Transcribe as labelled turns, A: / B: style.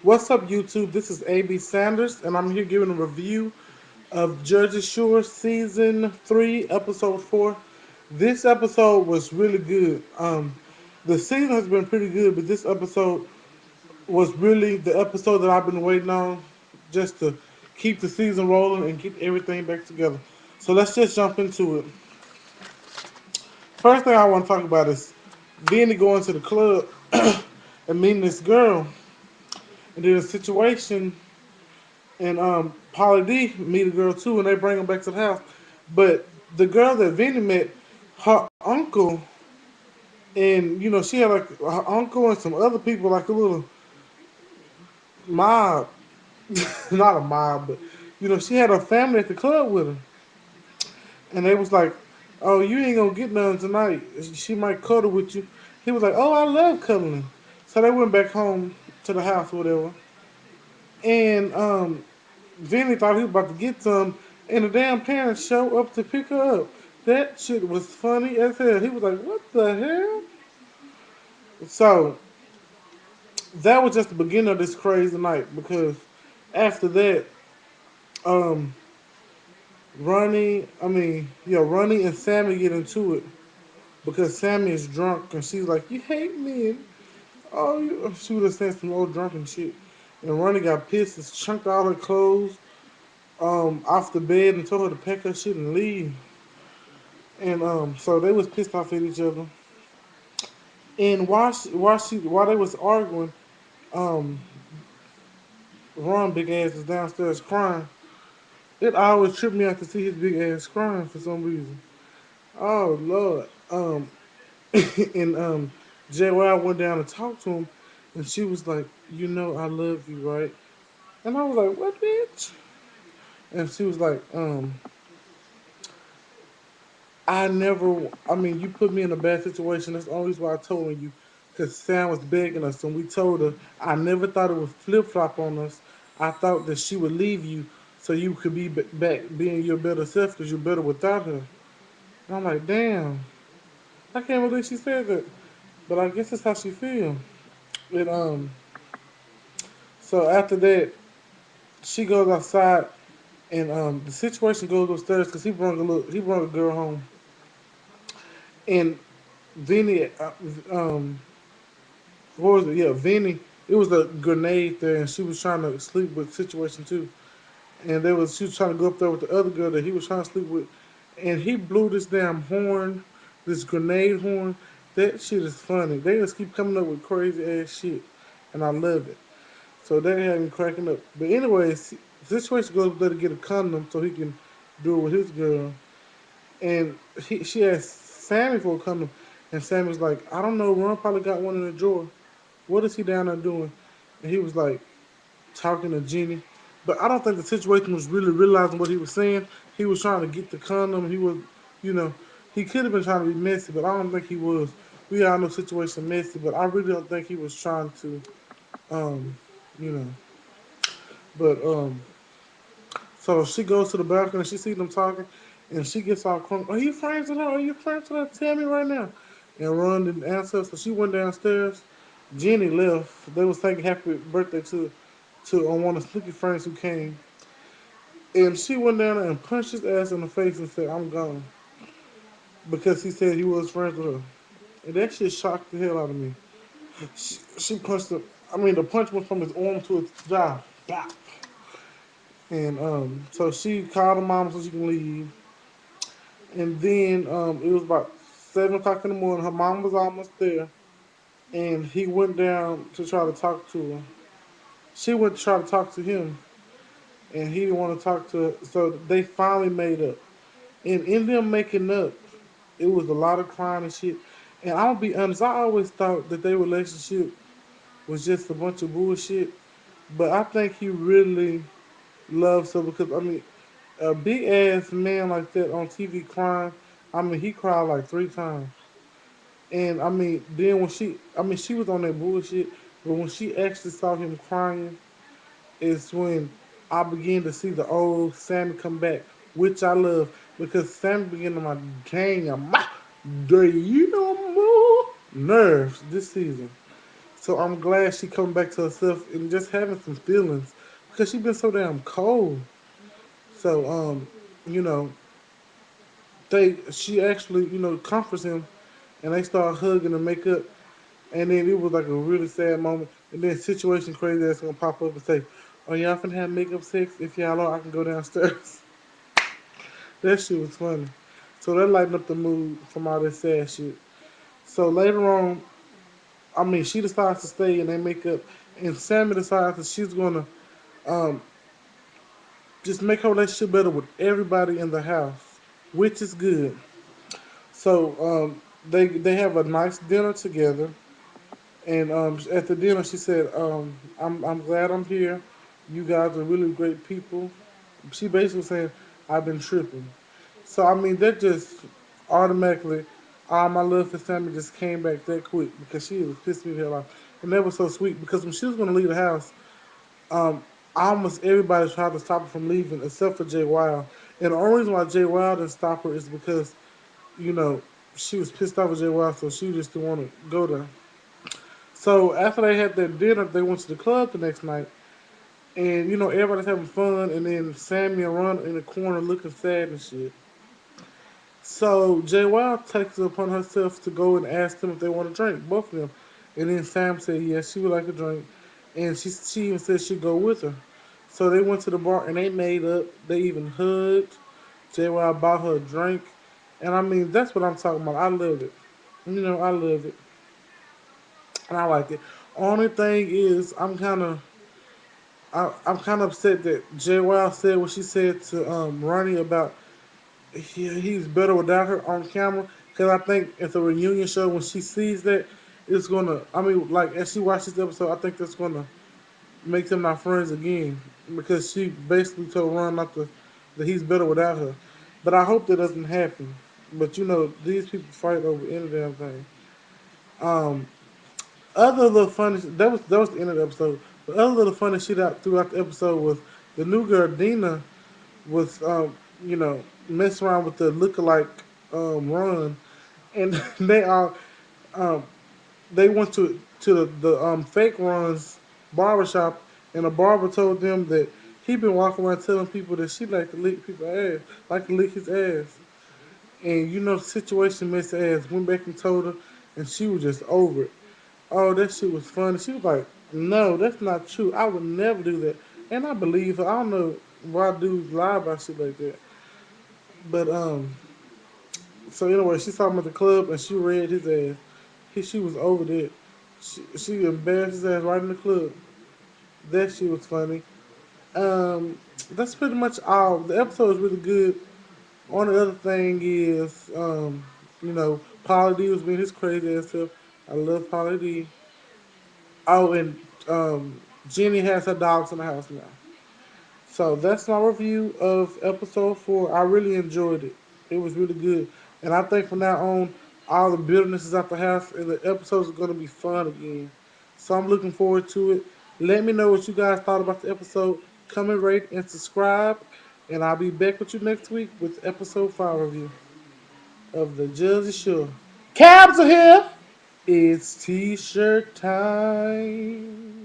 A: What's up, YouTube? This is AB Sanders, and I'm here giving a review of Jersey Shore Season 3, Episode 4. This episode was really good. The season has been pretty good, but this episode was really the episode that I've been waiting on just to keep the season rolling and get everything back together. So let's just jump into it. First thing I want to talk about is Vinny going to the club and meeting this girl, and then a situation and Polly D meet a girl too, and they bring him back to the house. But the girl that Vinny met, her uncle, and she had like her uncle and some other people, like a little mob, not a mob, but she had her family at the club with her, and they was like, "Oh, you ain't gonna get none tonight. She might cuddle with you." He was like, "Oh, I love cuddling." So they went back home to the house, or whatever, and Vinny thought he was about to get some, and the damn parents show up to pick her up. That shit was funny as hell. He was like, "What the hell?" So that was just the beginning of this crazy night because after that, um, Ronnie and Sammy get into it because Sammy is drunk and she's like, "You hate me." And, oh, she would have said some old drunken shit. And Ronnie got pissed and chunked all her clothes off the bed and told her to pack her shit and leave. And so they was pissed off at each other. And while they was arguing, um, Ron big ass is downstairs crying. It always tripped me out to see his big ass crying for some reason. Oh Lord. And JY went down to talk to him, and she was like, I love you, right? And I was like, what, bitch? And she was like, you put me in a bad situation. That's the only reason why I told on you. Because Sam was begging us, and we told her, I never thought it would flip flop on us. I thought that she would leave you so you could be back being your better self because you're better without her. And I'm like, damn, I can't believe she said that. But I guess that's how she feels. And so after that, she goes outside, and the situation goes upstairs because he brought a girl home, and Vinny what was it? Yeah, Vinny. It was a grenade there, and she was trying to sleep with situation too. And she was trying to go up there with the other girl that he was trying to sleep with, and he blew this damn horn, this grenade horn. That shit is funny. They just keep coming up with crazy ass shit, and I love it. So they had me cracking up. But anyways, the situation goes there to get a condom so he can do it with his girl, and she asked Sammy for a condom, and Sammy's like, I don't know. Ron probably got one in the drawer. What is he down there doing? And he was like talking to Jenny. But I don't think the situation was really realizing what he was saying. He was trying to get the condom. You know, he could have been trying to be messy, but I don't think he was. We all know situation messy, but I really don't think he was trying to, um, you know. But so she goes to the balcony and she sees them talking, and she gets all crunk. Are you friends with her? Are you friends with her? Tell me right now. And Ron didn't answer, so she went downstairs. Jenny left. They was saying happy birthday to one of Snooki friends who came, and she went down there and punched his ass in the face and said, "I'm gone," because he said he was friends with her, and that shit shocked the hell out of me. She punched him. I mean, the punch went from his arm to his jaw. Bop. And so she called her mom so she can leave. And then it was about 7 o'clock in the morning. Her mom was almost there, and he went down to try to talk to her. She went to try to talk to him, and he didn't want to talk to her. So they finally made up. And in them making up, it was a lot of crying and shit. And I'm gonna be honest, I always thought that their relationship was just a bunch of bullshit. But I think he really loves her because a big ass man like that on TV crying. He cried like 3 times. And then she was on that bullshit. But when she actually saw him crying, is when I began to see the old Sammy come back, which I love because Sammy began to my dang, do you know more nerves this season. So I'm glad she coming back to herself and just having some feelings because she been so damn cold. So you know, she actually comforts him, and they start hugging and make up, and then it was like a really sad moment. And then situation crazy ass gonna pop up and say, "Oh, y'all finna have makeup sex? If y'all are, I can go downstairs." That shit was funny. So that lightened up the mood from all that sad shit. So later on, I mean, she decides to stay and they make up, and Sammy decides that she's gonna um, just make her relationship better with everybody in the house, which is good. So they have a nice dinner together, and at the dinner she said, I'm glad I'm here. You guys are really great people." She basically saying, "I've been tripping." So I mean, that just automatically, all my love for Sammy just came back that quick because she was pissed me the hell off, and that was so sweet because when she was gonna leave the house, um, almost everybody tried to stop her from leaving except for Jay Wild. And the only reason why Jay Wild didn't stop her is because you know she was pissed off with Jay Wild, so she just didn't want to go there. So after they had their dinner, they went to the club the next night, and everybody's having fun, and then Sammy and Ron in the corner looking sad and shit. So Jay Wild takes it upon herself to go and ask them if they want to drink, both of them. And then Sam said yes, she would like a drink, and she even said she'd go with her. So they went to the bar and they made up. They even hugged. Jay Wild bought her a drink, and I mean that's what I'm talking about. I love it. I love it, and I like it. Only thing is, I'm kind of upset that Jay Wild said what she said to Ronnie about he's better without her on camera. Because I think at the reunion show, when she sees that, it's gonna. I mean, like as she watches this episode, I think that's gonna make them not friends again because she basically told Ron not to that he's better without her. But I hope that doesn't happen. But these people fight over any damn thing. Um, other little funny that was the end of the episode. But other little funny shit out throughout the episode was the new girl Dina was you know messing around with the lookalike Ron, and they all um, they went to the fake Ron's barbershop, and the barber told them that he been walking around telling people that she like to lick people's ass, like to lick his ass. And the situation Miss ass went back and told her, and she was just over it. Oh, that shit was funny. She was like, "No, that's not true. I would never do that." And I believe her. I don't know why dudes lie about shit like that. But so anyway, she saw him at the club and she read his ass. She was over that. She embarrassed his ass right in the club. That shit was funny. That's pretty much all. The episode is really good. Only other thing is, Pauly D was being his crazy ass self. I love Pauly D. Oh, and Jenny has her dogs in the house now. So that's my review of episode 4. I really enjoyed it. It was really good. And I think from now on, all the bitterness is out the house and the episodes are going to be fun again. So I'm looking forward to it. Let me know what you guys thought about the episode. Comment, rate, and subscribe. And I'll be back with you next week with episode 5 review of the Jersey Shore. Cabs are here. It's t-shirt time.